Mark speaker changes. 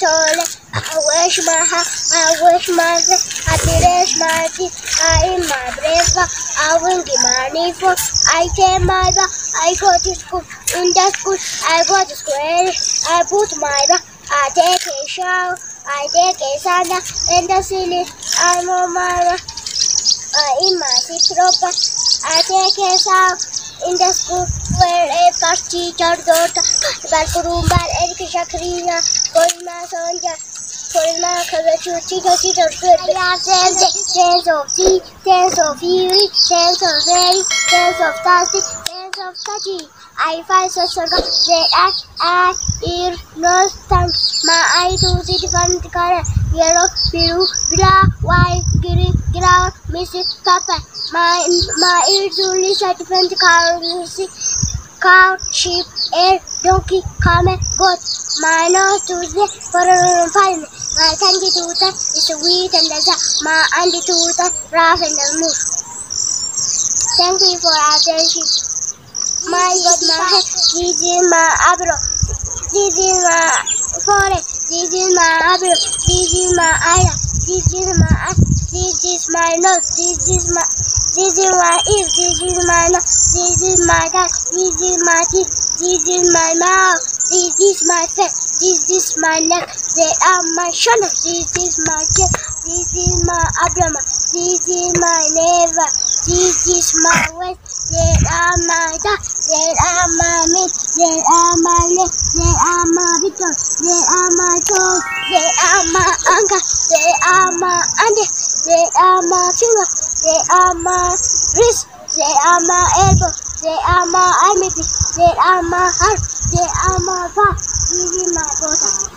Speaker 1: soul. I wish my heart, I wish my happiness, my teeth, I in my breath. I will give money for. I take my bag, I go to school. In the school, I go to square. I put my bag, I take a shower. I take a sauna in the ceiling. I'm on my bag. In my robe, I take a shower in the school where a first teacher daughter, Balkurumbar, Eric Shakrina, Kolma Sonja, Kolma Kavachu, teacher, good. I have sense of sea, sense of fury, sense of rain, sense of thirsty, sense of touchy. I find such a that I ear, nose, tongue. My eye to see different color, yellow, blue, black, white, green, brown, missing, purple. My ears to listen different colors, cow, sheep, air, donkey, camel, goat. My nose to the foreign. My tongue to the is sweet and the my handy to the rough and the smooth. Thank you for attention. My God, my head, this is my abro, this is my forehead, this is my abro, this is my eye, this is my eye, this is my nose, this is my ear, this is my nose, this is my tongue, this is my teeth, this is my mouth, this is my face, this is my neck, they are my shoulders, this is my chest, this is my abdomen, this is my navel, this is my waist, they are my thigh, they are my meat, they are my leg, they are my victim, they are my toes, they are my ankle, they are my ankle, they are my finger, they are my wrist, they are my elbow, they are my armpit, they are my heart, they are my back, this is my bottom.